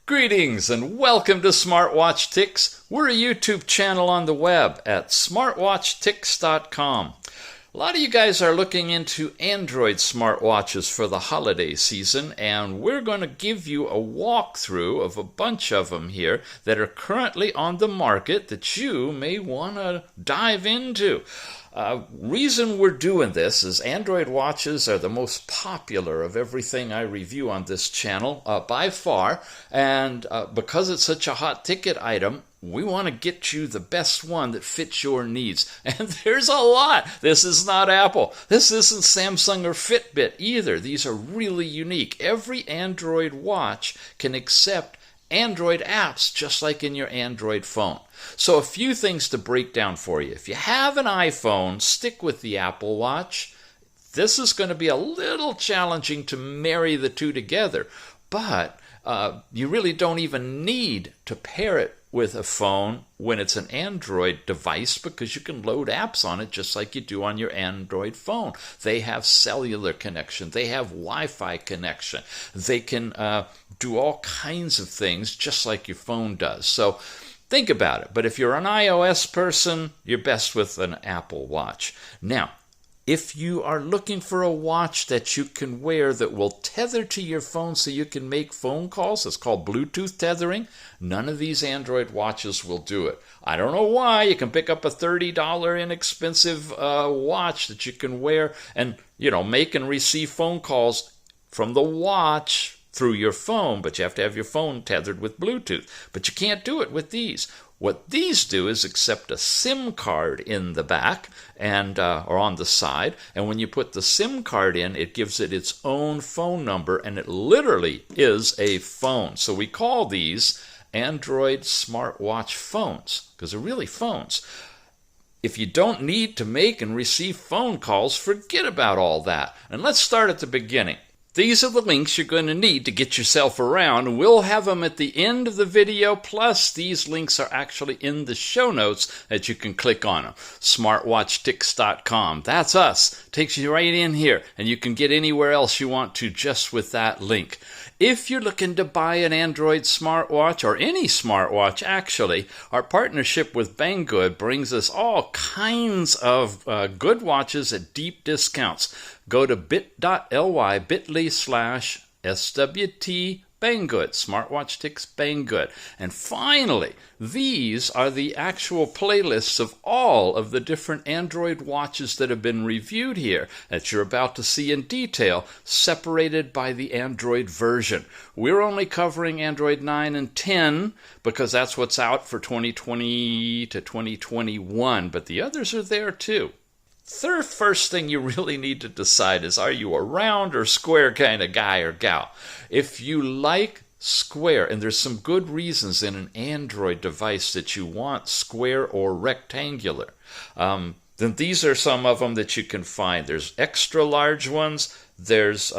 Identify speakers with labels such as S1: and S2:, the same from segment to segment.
S1: Greetings and welcome to Smartwatch Ticks. We're a YouTube channel on the web at smartwatchticks.com. A lot of you guys are looking into Android smartwatches for the holiday season, and we're going to give you a walkthrough of a bunch of them here that are currently on the market that you may want to dive into. Reason we're doing this is Android watches are the most popular of everything I review on this channel by far, and because it's such a hot ticket item, we want to get you the best one that fits your needs. And there's a lot. This is not Apple. This isn't Samsung or Fitbit either. These are really unique. Every Android watch can accept Android apps just like in your Android phone. So a few things to break down for you. If you have an iPhone, stick with the Apple Watch. This is going to be a little challenging to marry the two together, but you really don't even need to pair it with a phone when it's an Android device, because you can load apps on it just like you do on your Android phone. They have cellular connection. They have Wi-Fi connection. They can do all kinds of things just like your phone does. So think about it. But if you're an iOS person, you're best with an Apple Watch. Now, if you are looking for a watch that you can wear that will tether to your phone so you can make phone calls, it's called Bluetooth tethering. None of these Android watches will do it. I don't know why. You can pick up a $30 inexpensive watch that you can wear and, make and receive phone calls from the watch through your phone, but you have to have your phone tethered with Bluetooth. But you can't do it with these. What these do is accept a SIM card in the back and or on the side, and when you put the SIM card in, it gives it its own phone number, and it literally is a phone. So we call these Android smartwatch phones because they're really phones. If you don't need to make and receive phone calls, forget about all that. And let's start at the beginning. These are the links you're going to need to get yourself around, and we'll have them at the end of the video, plus these links are actually in the show notes that you can click on them. smartwatchticks.com. That's us. Takes you right in here, and you can get anywhere else you want to just with that link. If you're looking to buy an Android smartwatch, or any smartwatch actually, our partnership with Banggood brings us all kinds of good watches at deep discounts. Go to bit.ly/SWT Banggood, Smartwatch Ticks Banggood. And finally, these are the actual playlists of all of the different Android watches that have been reviewed here that you're about to see in detail, separated by the Android version. We're only covering Android 9 and 10 because that's what's out for 2020 to 2021, but the others are there too. First thing you really need to decide is, are you a round or square kind of guy or gal? If you like square, and there's some good reasons in an Android device that you want square or rectangular, then these are some of them that you can find. There's extra large ones. There's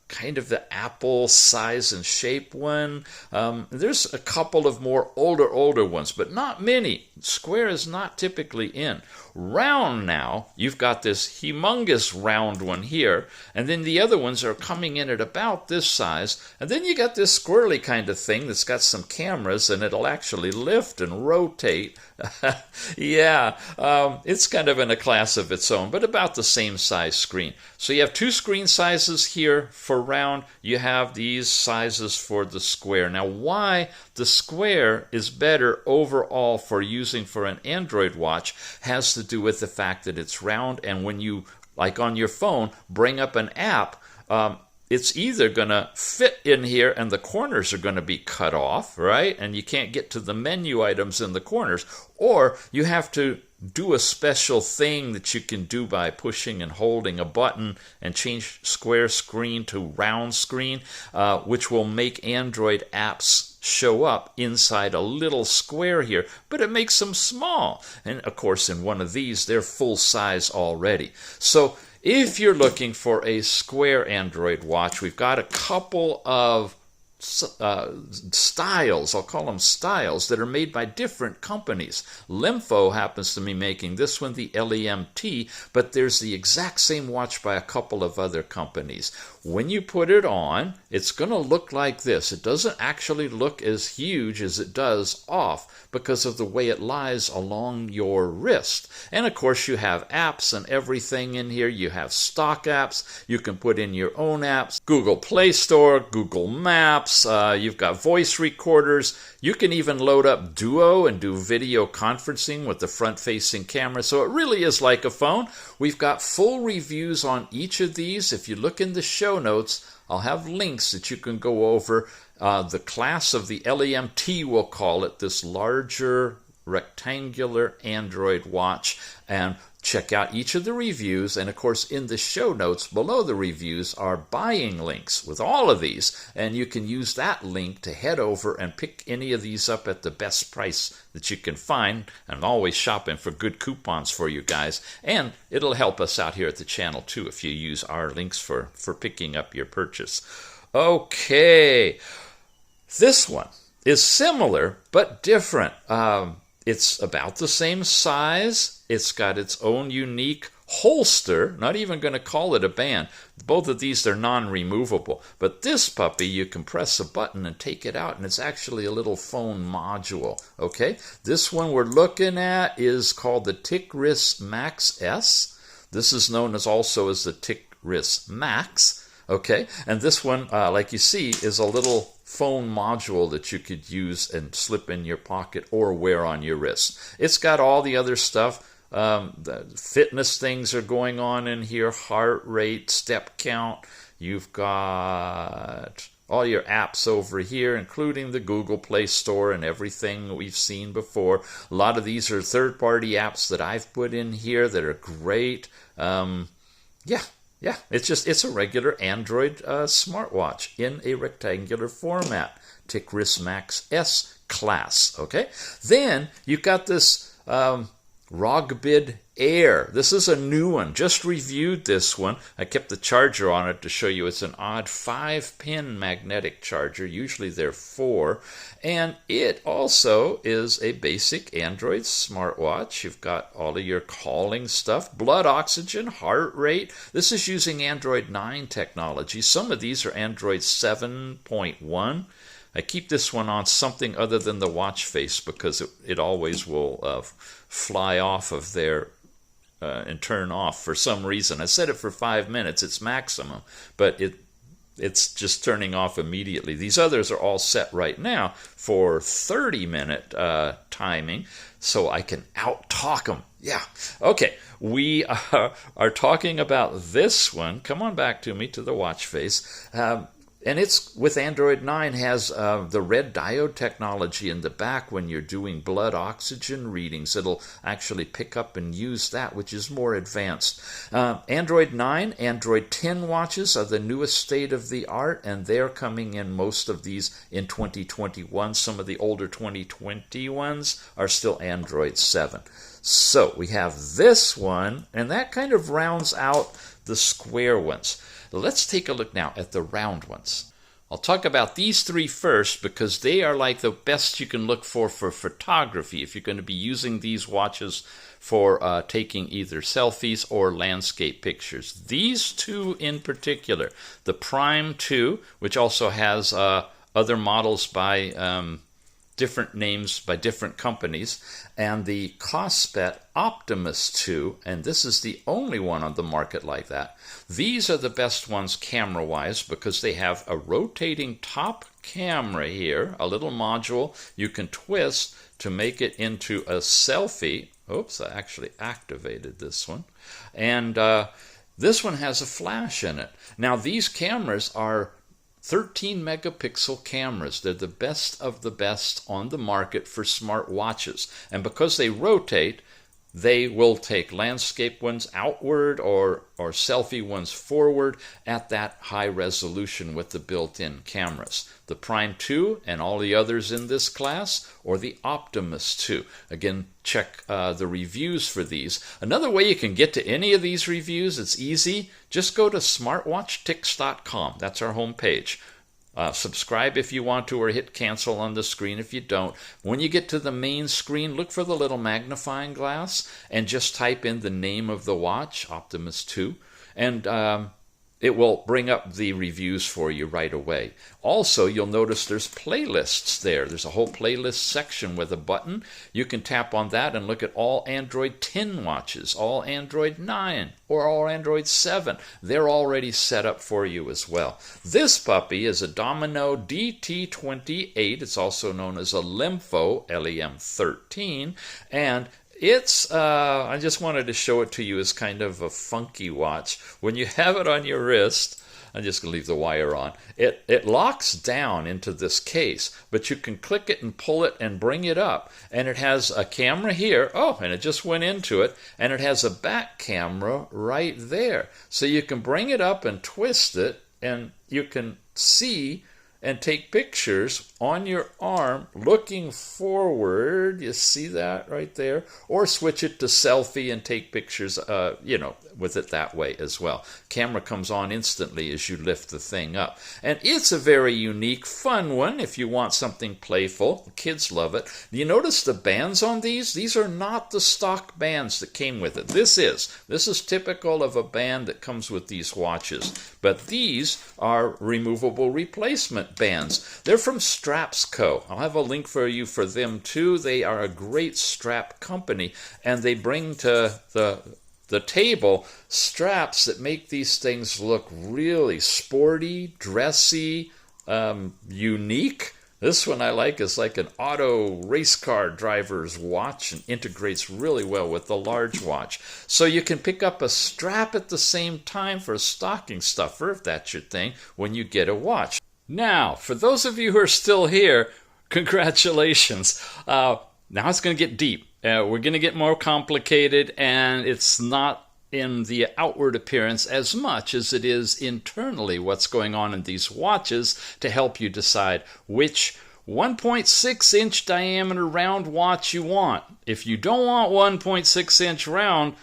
S1: kind of the Apple size and shape one. There's a couple of more older ones, but not many. Square is not typically in. Round now, you've got this humongous round one here, and then the other ones are coming in at about this size, and then you got this squirrely kind of thing that's got some cameras, and it'll actually lift and rotate. Yeah, it's kind of in a class of its own, but about the same size screen. So you have two screen sizes here for round. You have these sizes for the square. Now, why the square is better overall for using for an Android watch has to do with the fact that it's round, and when you, like on your phone, bring up an app, it's either going to fit in here and the corners are going to be cut off, right? And you can't get to the menu items in the corners, or you have to do a special thing that you can do by pushing and holding a button and change square screen to round screen, which will make Android apps show up inside a little square here, but it makes them small. And of course, in one of these, they're full size already. So if you're looking for a square Android watch, we've got a couple of styles, I'll call them styles, that are made by different companies. Lemfo happens to be making this one, the LEMT, but there's the exact same watch by a couple of other companies. when you put it on, it's going to look like this. It doesn't actually look as huge as it does off because of the way it lies along your wrist. And of course, you have apps and everything in here. You have stock apps. You can put in your own apps. Google Play Store, Google Maps. You've got voice recorders. You can even load up Duo and do video conferencing with the front-facing camera. So it really is like a phone. We've got full reviews on each of these. If you look in the show notes, I'll have links that you can go over. The class of the LEMT, we'll call it, this larger rectangular Android watch, and check out each of the reviews. And of course, in the show notes below the reviews are buying links with all of these, and you can use that link to head over and pick any of these up at the best price that you can find. And I'm always shopping for good coupons for you guys, and it'll help us out here at the channel too if you use our links for picking up your purchase. Okay, this one is similar but different. It's about the same size. It's got its own unique holster. Not even going to call it a band. Both of these are non-removable. But this puppy, you can press a button and take it out, and it's actually a little phone module. Okay? This one we're looking at is called the Ticris Max S. This is known as also as the Ticris Max. Okay? And this one, like you see, is a little phone module that you could use and slip in your pocket or wear on your wrist. It's got all the other stuff. The fitness things are going on in here, heart rate, step count. You've got all your apps over here, including the Google Play Store and everything we've seen before. A lot of these are third-party apps that I've put in here that are great. Yeah, it's a regular Android smartwatch in a rectangular format. Ticris Max S class, okay? Then you've got this Rogbid Air. This is a new one. Just reviewed this one. I kept the charger on it to show you it's an odd 5-pin magnetic charger. Usually they're 4. And it also is a basic Android smartwatch. You've got all of your calling stuff, blood oxygen, heart rate. This is using Android 9 technology. Some of these are Android 7.1. I keep this one on something other than the watch face because it always will fly off of there and turn off for some reason. I set it for 5 minutes, it's maximum, but it's just turning off immediately. These others are all set right now for 30-minute timing, so I can out-talk them. Yeah. Okay, we are talking about this one. Come on back to me, to the watch face. And it's with Android 9 has the red diode technology in the back. When you're doing blood oxygen readings, it'll actually pick up and use that, which is more advanced. Android 9, Android 10 watches are the newest state of the art, and they're coming in, most of these in 2021. Some of the older 2020 ones are still Android 7. So we have this one, and that kind of rounds out the square ones. Let's take a look now at the round ones. I'll talk about these 3 first because they are like the best you can look for photography if you're going to be using these watches for taking either selfies or landscape pictures. These 2 in particular, the Prime 2, which also has other models by different names by different companies, and the Kospet Optimus 2, and this is the only one on the market like that. These are the best ones camera-wise because they have a rotating top camera here, a little module you can twist to make it into a selfie. Oops, I actually activated this one. And this one has a flash in it. Now, these cameras are 13 megapixel cameras. They're the best of the best on the market for smart watches. And because they rotate, they will take landscape ones outward or selfie ones forward at that high resolution with the built-in cameras. The Prime 2 and all the others in this class, or the Optimus 2. Again, check the reviews for these. Another way you can get to any of these reviews, it's easy. Just go to smartwatchticks.com. That's our homepage. Subscribe if you want to, or hit cancel on the screen if you don't. When you get to the main screen, look for the little magnifying glass and just type in the name of the watch, Optimus 2, and it will bring up the reviews for you right away. Also, you'll notice there's playlists there. There's a whole playlist section with a button. You can tap on that and look at all Android 10 watches, all Android 9, or all Android 7. They're already set up for you as well. This puppy is a Domino DT28. It's also known as a Lemfo LEM13, and it's, I just wanted to show it to you as kind of a funky watch. When you have it on your wrist, I'm just going to leave the wire on, it locks down into this case, but you can click it and pull it and bring it up. And it has a camera here, and it just went into it, and it has a back camera right there. So you can bring it up and twist it, and you can see and take pictures on your arm looking forward. You see that right there? Or switch it to selfie and take pictures, with it that way as well. Camera comes on instantly as you lift the thing up. And it's a very unique, fun one if you want something playful. Kids love it. You notice the bands on these? These are not the stock bands that came with it. This is typical of a band that comes with these watches. But these are removable replacement bands. They're from Straps Co. I'll have a link for you for them too. They are a great strap company, and they bring to the table straps that make these things look really sporty, dressy, unique. This one I like is like an auto race car driver's watch and integrates really well with the large watch. So you can pick up a strap at the same time for a stocking stuffer, if that's your thing, when you get a watch. Now, for those of you who are still here, congratulations. Now it's going to get deep. We're going to get more complicated, and it's not in the outward appearance as much as it is internally what's going on in these watches to help you decide which 1.6 inch diameter round watch you want. If you don't want 1.6 inch round,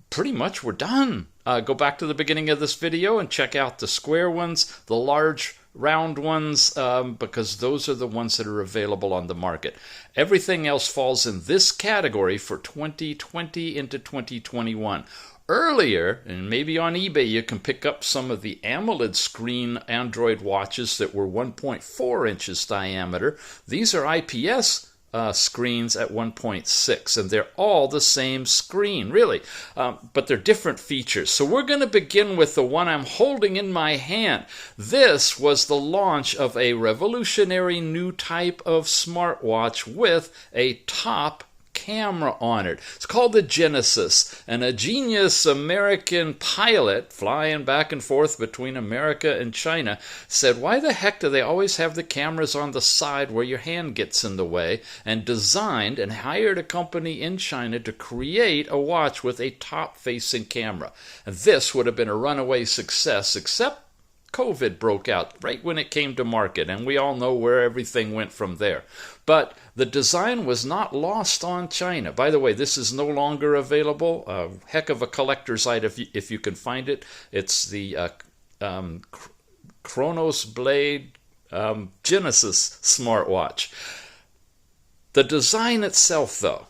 S1: pretty much we're done. Go back to the beginning of this video and check out the square ones, the large round ones, because those are the ones that are available on the market. Everything else falls in this category for 2020 into 2021. Earlier, and maybe on eBay, you can pick up some of the AMOLED screen Android watches that were 1.4 inches diameter. These are IPS screens at 1.6, and they're all the same screen, really, but they're different features. So we're going to begin with the one I'm holding in my hand. This was the launch of a revolutionary new type of smartwatch with a top camera on it. It's called the Genesis, and a genius American pilot flying back and forth between America and China said, why the heck do they always have the cameras on the side where your hand gets in the way? And designed and hired a company in China to create a watch with a top-facing camera. And this would have been a runaway success, except COVID broke out right when it came to market, and we all know where everything went from there. But the design was not lost on China. By the way, this is no longer available. A heck of a collector's item if you can find it. It's the Chronos Blade Genesis smartwatch. The design itself, though,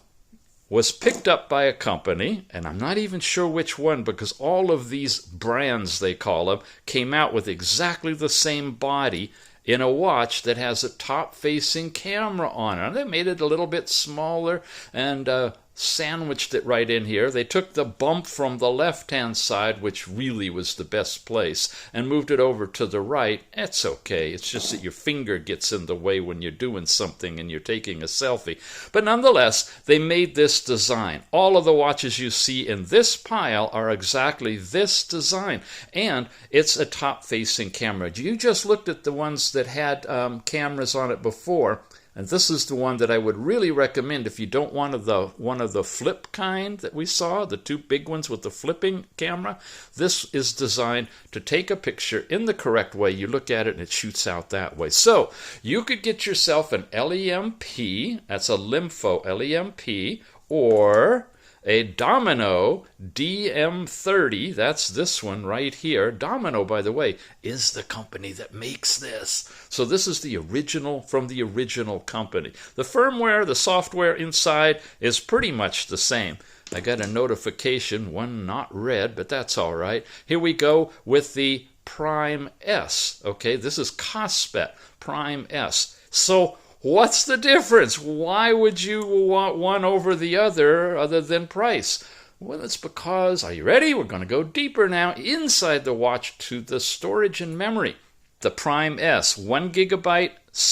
S1: was picked up by a company, and I'm not even sure which one, because all of these brands, they call them, came out with exactly the same body in a watch that has a top-facing camera on it. They made it a little bit smaller and sandwiched it right in here. They took the bump from the left-hand side, which really was the best place, and moved it over to the right. It's okay. It's just that your finger gets in the way when you're doing something and you're taking a selfie. But nonetheless, they made this design. All of the watches you see in this pile are exactly this design, and it's a top-facing camera. You just looked at the ones that had cameras on it before. And this is the one that I would really recommend if you don't want one of the flip kind that we saw, the two big ones with the flipping camera. This is designed to take a picture in the correct way. You look at it and it shoots out that way. So you could get yourself an LEMP, that's a Lemfo LEMP, or a Domino DM30, that's this one right here. Domino, by the way, is the company that makes this. So this is the original from the original company. The firmware, the software inside is pretty much the same. I got a notification, one not red, but that's all right. Here we go with the Prime S. Okay, this is Kospet Prime S. So what's the difference? Why would you want one over the other than price? Well, it's because, are you ready? We're going to go deeper now inside the watch to the storage and memory. The Prime S, 1 gigabyte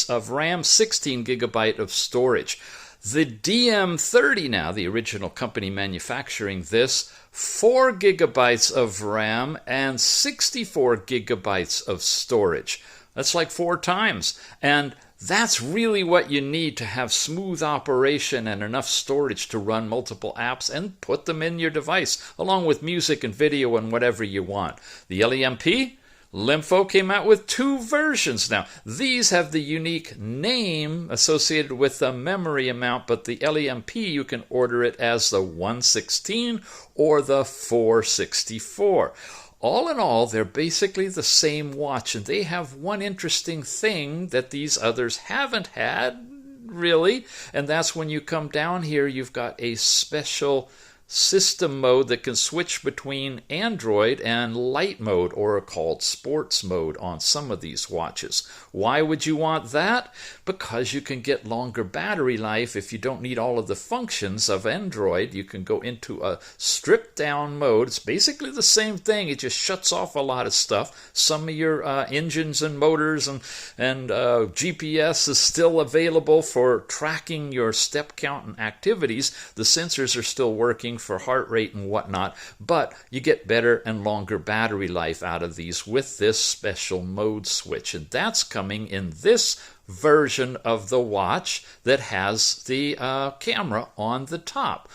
S1: of RAM, 16 gigabyte of storage. The DM30 now, the original company manufacturing this, 4 gigabytes of RAM and 64 gigabytes of storage. That's like 4 times. And that's really what you need to have smooth operation and enough storage to run multiple apps and put them in your device, along with music and video and whatever you want. The LEMP? Lympho came out with 2 versions now. These have the unique name associated with the memory amount, but the LEMP, you can order it as the 116 or the 464. All in all, they're basically the same watch, and they have one interesting thing that these others haven't had, really, and that's when you come down here, you've got a special system mode that can switch between Android and light mode, or called sports mode, on some of these watches. Why would you want that? Because you can get longer battery life. If you don't need all of the functions of Android, you can go into a stripped down mode. It's basically the same thing. It just shuts off a lot of stuff. Some of your engines and motors and GPS is still available for tracking your step count and activities. The sensors are still working for heart rate and whatnot, but you get better and longer battery life out of these with this special mode switch, and that's coming in this version of the watch that has the camera on the top.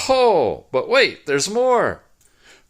S1: Oh, but wait, there's more.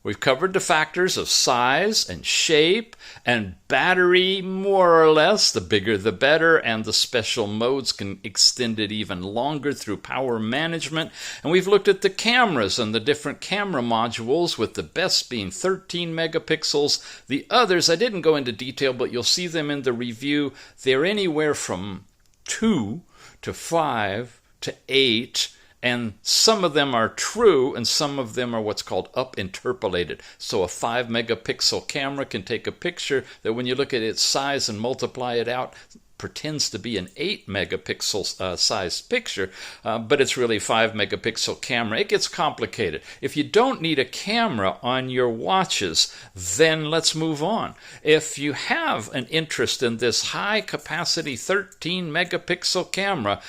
S1: We've covered the factors of size and shape and battery, more or less. The bigger the better, and the special modes can extend it even longer through power management. And we've looked at the cameras and the different camera modules, with the best being 13 megapixels. The others, I didn't go into detail, but you'll see them in the review. They're anywhere from 2 to 5 to 8. And some of them are true, and some of them are what's called up-interpolated. So a 5 megapixel camera can take a picture that when you look at its size and multiply it out, pretends to be an 8 megapixel sized picture, but it's really 5 megapixel camera. It gets complicated. If you don't need a camera on your watches, then let's move on. If you have an interest in this high capacity 13 megapixel camera,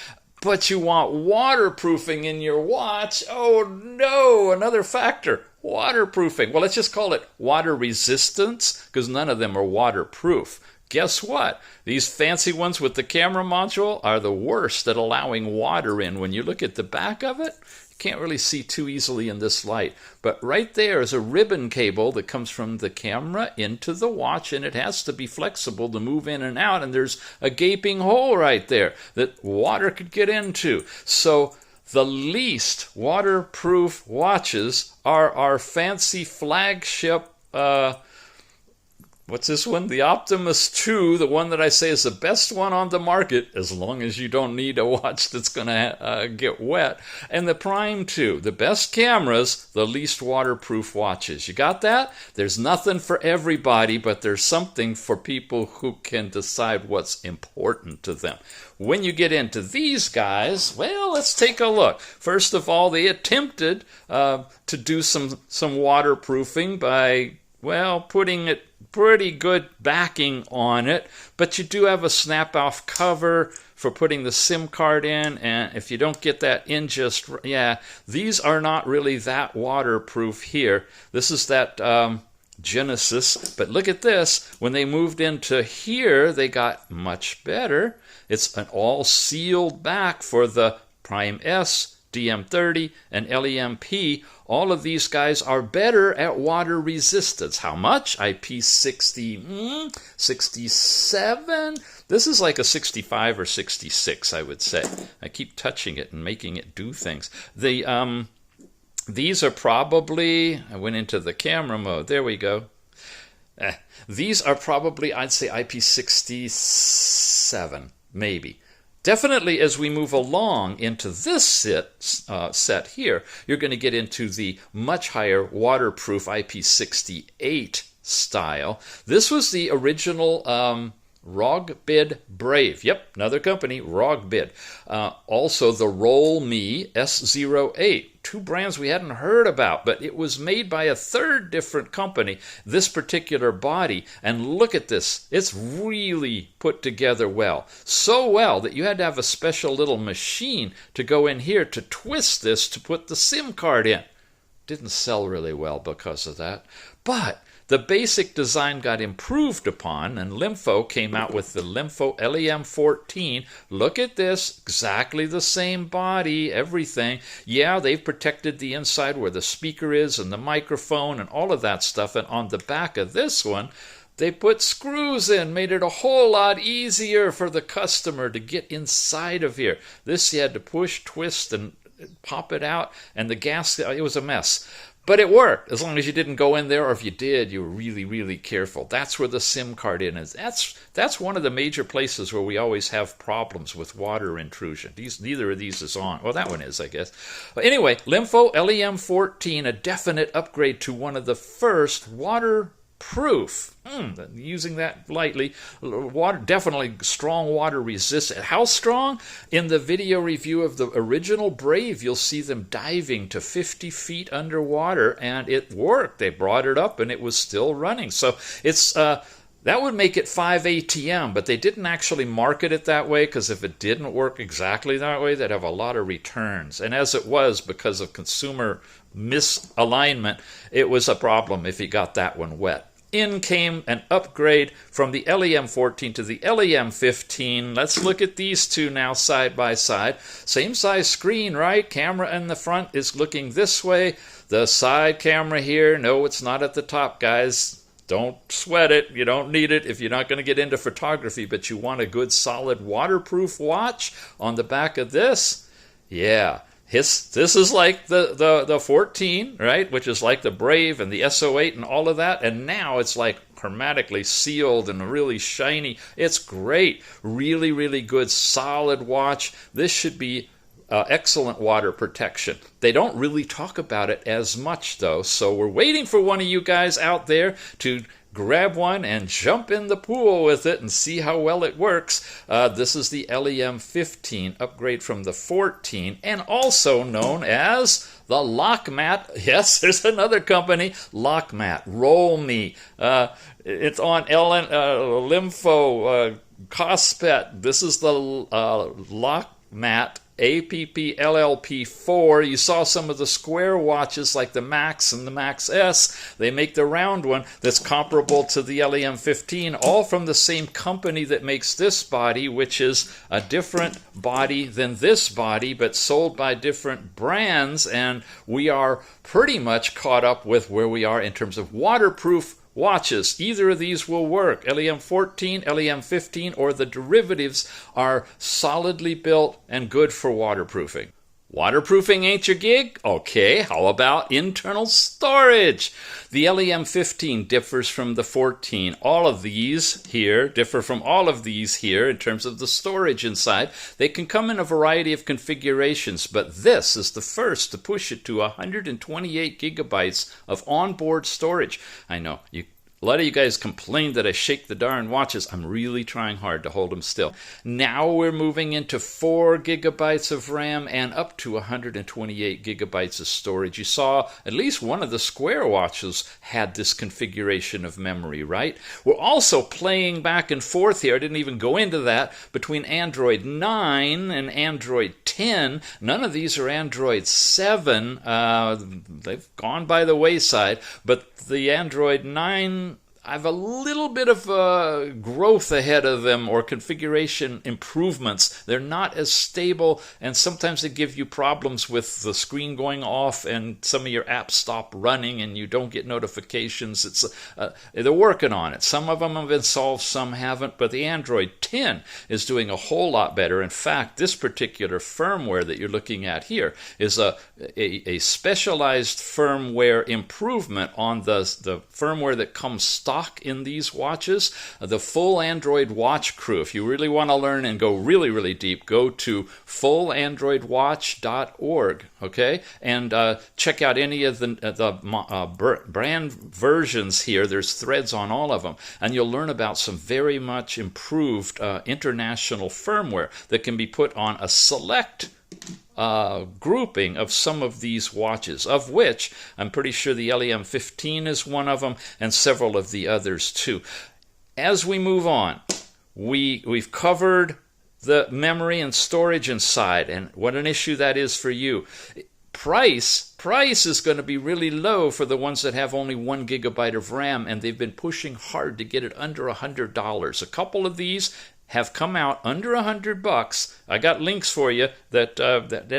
S1: but you want waterproofing in your watch, oh no, another factor, waterproofing. Well, let's just call it water resistance, because none of them are waterproof. Guess what? These fancy ones with the camera module are the worst at allowing water in. When you look at the back of it, you can't really see too easily in this light. But right there is a ribbon cable that comes from the camera into the watch, and it has to be flexible to move in and out. And there's a gaping hole right there that water could get into. So the least waterproof watches are our fancy flagship what's this one? The Optimus 2, the one that I say is the best one on the market, as long as you don't need a watch that's going to get wet. And the Prime 2, the best cameras, the least waterproof watches. You got that? There's nothing for everybody, but there's something for people who can decide what's important to them. When you get into these guys, well, let's take a look. First of all, they attempted to do some waterproofing by, well, putting it pretty good backing on it, but you do have a snap-off cover for putting the SIM card in, and if you don't get that in just, yeah, these are not really that waterproof here. This is that Genesis, but look at this. When they moved into here, they got much better. It's an all sealed back for the Prime S, DM30, and LEMP. All of these guys are better at water resistance. How much? IP60, 67? This is like a 65 or 66, I would say. I keep touching it and making it do things. These are probably, I went into the camera mode. There we go. These are probably, I'd say IP67, maybe. Definitely, as we move along into this set here, you're going to get into the much higher waterproof IP68 style. This was the original Rogbid Brave. Yep, another company, Rogbid. Also the Roll Me S08. Two brands we hadn't heard about, but it was made by a third different company, this particular body. And look at this. It's really put together well. So well that you had to have a special little machine to go in here to twist this to put the SIM card in. Didn't sell really well because of that. But the basic design got improved upon, and Limfo came out with the Limfo LEM14. Look at this, exactly the same body, everything. Yeah, they've protected the inside where the speaker is and the microphone and all of that stuff. And on the back of this one, they put screws in, made it a whole lot easier for the customer to get inside of here. This you had to push, twist, and pop it out, and the gas, it was a mess. But it worked, as long as you didn't go in there, or if you did, you were really, really careful. That's where the SIM card in is. That's one of the major places where we always have problems with water intrusion. Neither of these is on. Well, that one is, I guess. But anyway, Limfo LEM14, a definite upgrade to one of the first waterproof. Using that lightly. Water, definitely strong water resistant. How strong? In the video review of the original Brave, you'll see them diving to 50 feet underwater, and it worked. They brought it up, and it was still running. So it's that would make it 5 ATM, but they didn't actually market it that way, because if it didn't work exactly that way, they'd have a lot of returns. And as it was, because of consumer misalignment, it was a problem if you got that one wet. In came an upgrade from the LEM14 to the LEM15. Let's look at these two now side by side. Same size screen, right? Camera in the front is looking this way. The side camera here, no, it's not at the top, guys. Don't sweat it. You don't need it if you're not going to get into photography, but you want a good solid waterproof watch on the back of this. Yeah. This is like the 14, right, which is like the Brave and the S08 and all of that, and now it's like hermetically sealed and really shiny. It's great. Really, really good, solid watch. This should be excellent water protection. They don't really talk about it as much, though, so we're waiting for one of you guys out there to grab one and jump in the pool with it and see how well it works. This is the LEM15 upgrade from the 14, and also known as the Lockmat. Yes, there's another company, Lockmat. Roll Me. It's on Limfo, Cospet. This is the Lockmat APP-LLP4. You saw some of the square watches like the Max and the Max S. They make the round one that's comparable to the LEM15, all from the same company that makes this body, which is a different body than this body, but sold by different brands, and we are pretty much caught up with where we are in terms of waterproof watches. Either of these will work. LEM14, LEM15, or the derivatives are solidly built and good for waterproofing. Waterproofing ain't your gig? Okay, how about internal storage? The LEM15 differs from the 14. All of these here differ from all of these here in terms of the storage inside. They can come in a variety of configurations, but this is the first to push it to 128 gigabytes of onboard storage. I know, a lot of you guys complained that I shake the darn watches. I'm really trying hard to hold them still. Now we're moving into 4 gigabytes of RAM and up to 128 gigabytes of storage. You saw at least one of the Square watches had this configuration of memory, right? We're also playing back and forth here. I didn't even go into that between Android 9 and Android 10. None of these are Android 7. They've gone by the wayside, but the Android 9, I have a little bit of growth ahead of them, or configuration improvements. They're not as stable, and sometimes they give you problems with the screen going off and some of your apps stop running and you don't get notifications. They're working on it. Some of them have been solved, some haven't, but the Android 10 is doing a whole lot better. In fact, this particular firmware that you're looking at here is a specialized firmware improvement on the firmware that comes stock stock in these watches. The full Android watch crew, if you really want to learn and go really, really deep, go to fullandroidwatch.org, okay? And check out any of the brand versions here. There's threads on all of them. And you'll learn about some very much improved international firmware that can be put on a select grouping of some of these watches, of which I'm pretty sure the LEM15 is one of them, and several of the others too. As we move on, we've covered the memory and storage inside, and what an issue that is for you. Price is going to be really low for the ones that have only 1 gigabyte of RAM, and they've been pushing hard to get it under $100. A couple of these have come out under $100. I got links for you that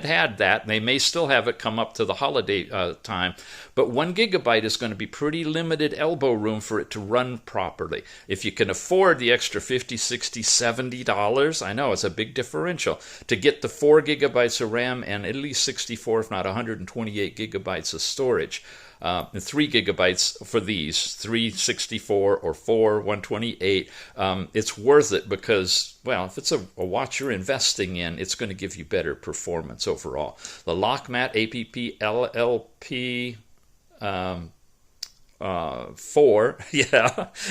S1: had that. They may still have it come up to the holiday time. But 1 gigabyte is going to be pretty limited elbow room for it to run properly. If you can afford the extra $50, $60, $70, I know it's a big differential, to get the 4 gigabytes of RAM and at least 64, if not 128 gigabytes of storage. 3 gigabytes for these, 364 or 4, 128. It's worth it because, well, if it's a watch you're investing in, it's going to give you better performance overall. The LockMat APP LLP 4,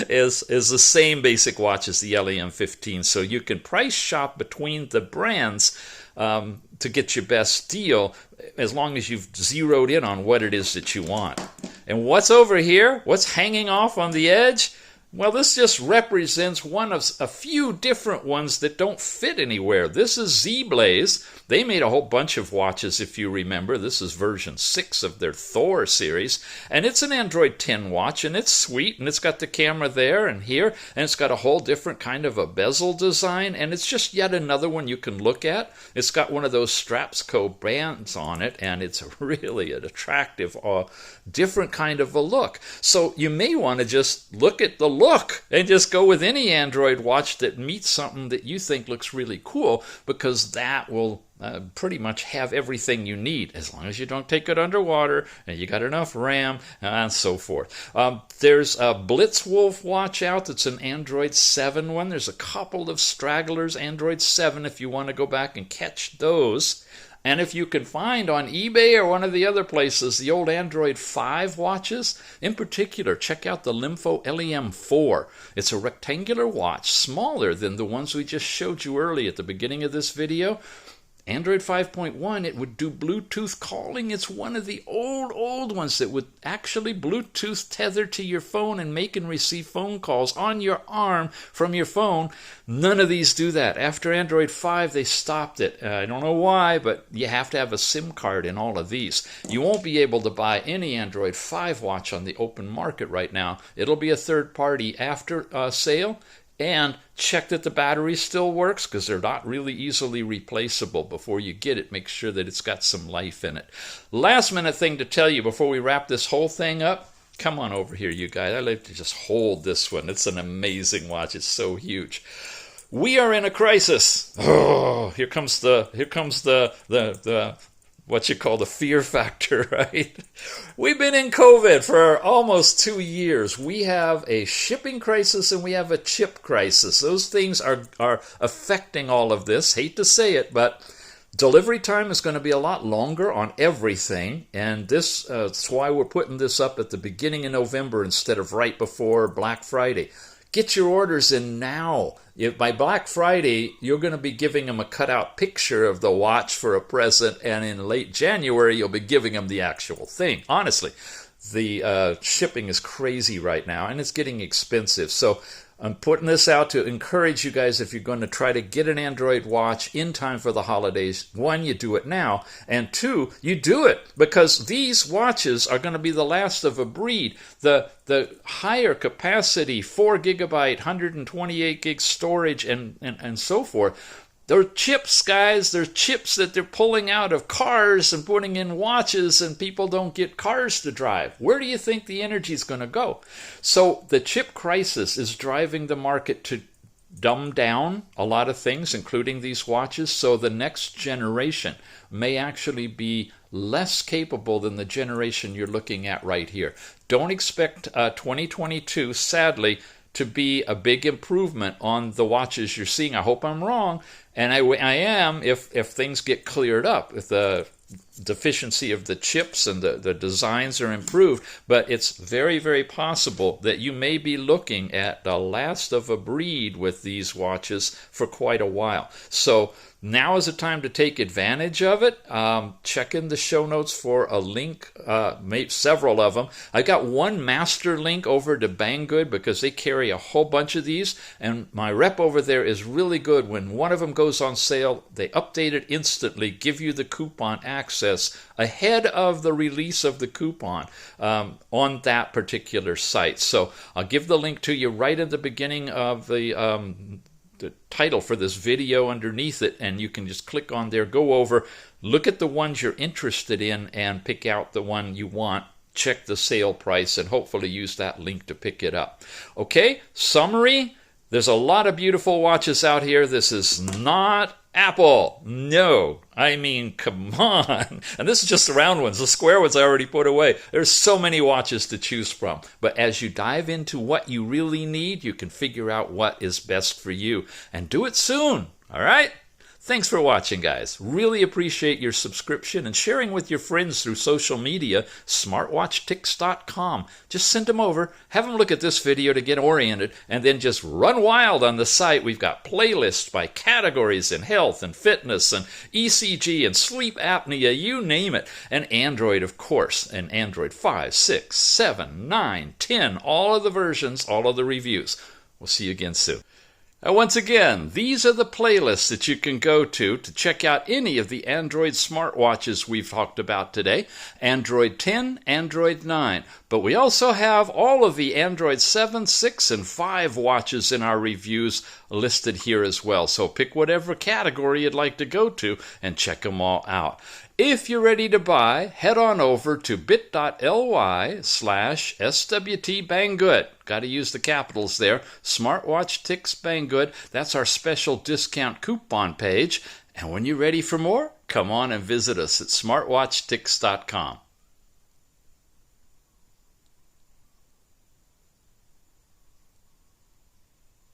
S1: is the same basic watch as the LEM15. So you can price shop between the brands to get your best deal, as long as you've zeroed in on what it is that you want. And what's over here? What's hanging off on the edge? Well, this just represents one of a few different ones that don't fit anywhere. This is Z-Blaze. They made a whole bunch of watches, if you remember. This is version 6 of their Thor series. And it's an Android 10 watch, and it's sweet, and it's got the camera there and here, and it's got a whole different kind of a bezel design, and it's just yet another one you can look at. It's got one of those Strapsco bands on it, and it's really an attractive, different kind of a look. So you may want to just look at the look and just go with any Android watch that meets something that you think looks really cool, because that will pretty much have everything you need, as long as you don't take it underwater and you got enough RAM and so forth. There's a Blitzwolf watch out that's an Android 7 one. There's a couple of stragglers, Android 7, if you want to go back and catch those. And if you can find on eBay or one of the other places the old Android 5 watches, in particular, check out the Limfo LEM4. It's a rectangular watch, smaller than the ones we just showed you early at the beginning of this video. Android 5.1, it would do Bluetooth calling. It's one of the old ones that would actually Bluetooth tether to your phone and make and receive phone calls on your arm from your phone. None of these do that. After Android 5, they stopped it. I don't know why, but you have to have a SIM card in all of these. You won't be able to buy any Android 5 watch on the open market right now. It'll be a third party after sale. And check that the battery still works, because they're not really easily replaceable. Before you get it, make sure that it's got some life in it. Last minute thing to tell you before we wrap this whole thing up. Come on over here, you guys. I like to just hold this one. It's an amazing watch. It's so huge. We are in a crisis. Oh, here comes the what you call the fear factor, right? We've been in COVID for almost 2 years. We have a shipping crisis and we have a chip crisis. Those things are affecting all of this. Hate to say it, but delivery time is going to be a lot longer on everything, and that's why we're putting this up at the beginning of November instead of right before Black Friday. Get your orders in now. By Black Friday, you're going to be giving them a cutout picture of the watch for a present, and in late January, you'll be giving them the actual thing. Honestly, the shipping is crazy right now, and it's getting expensive. So I'm putting this out to encourage you guys, if you're going to try to get an Android watch in time for the holidays, 1, you do it now, and 2, you do it, because these watches are going to be the last of a breed. The higher capacity, 4 gigabyte, 128 gig storage, and so forth, they're chips, guys. They're chips that they're pulling out of cars and putting in watches, and people don't get cars to drive. Where do you think the energy is going to go? So the chip crisis is driving the market to dumb down a lot of things, including these watches. So the next generation may actually be less capable than the generation you're looking at right here. Don't expect 2022, sadly, to be a big improvement on the watches you're seeing. I hope I'm wrong, and I am if things get cleared up, if the deficiency of the chips and the designs are improved. But it's very, very possible that you may be looking at the last of a breed with these watches for quite a while. So now is the time to take advantage of it. Check in the show notes for a link, maybe several of them. I got one master link over to Banggood because they carry a whole bunch of these, and my rep over there is really good. When one of them goes on sale, they update it instantly, give you the coupon access ahead of the release of the coupon on that particular site. So I'll give the link to you right at the beginning of the title for this video underneath it, and you can just click on there, go over, look at the ones you're interested in, and pick out the one you want. Check the sale price and hopefully use that link to pick it up. Okay, summary. There's a lot of beautiful watches out here. This is not Apple. No, I mean, come on. And this is just the round ones. The square ones I already put away. There's so many watches to choose from. But as you dive into what you really need, you can figure out what is best for you. And do it soon, all right? Thanks for watching, guys. Really appreciate your subscription and sharing with your friends through social media, smartwatchticks.com. Just send them over, have them look at this video to get oriented, and then just run wild on the site. We've got playlists by categories in health and fitness and ECG and sleep apnea, you name it. And Android, of course, and Android 5, 6, 7, 9, 10, all of the versions, all of the reviews. We'll see you again soon. Once again, these are the playlists that you can go to check out any of the Android smartwatches we've talked about today. Android 10, Android 9. But we also have all of the Android 7, 6, and 5 watches in our reviews listed here as well. So pick whatever category you'd like to go to and check them all out. If you're ready to buy, head on over to bit.ly/SWT Banggood. Got to use the capitals there. Smartwatch Ticks Banggood. That's our special discount coupon page. And when you're ready for more, come on and visit us at smartwatchticks.com.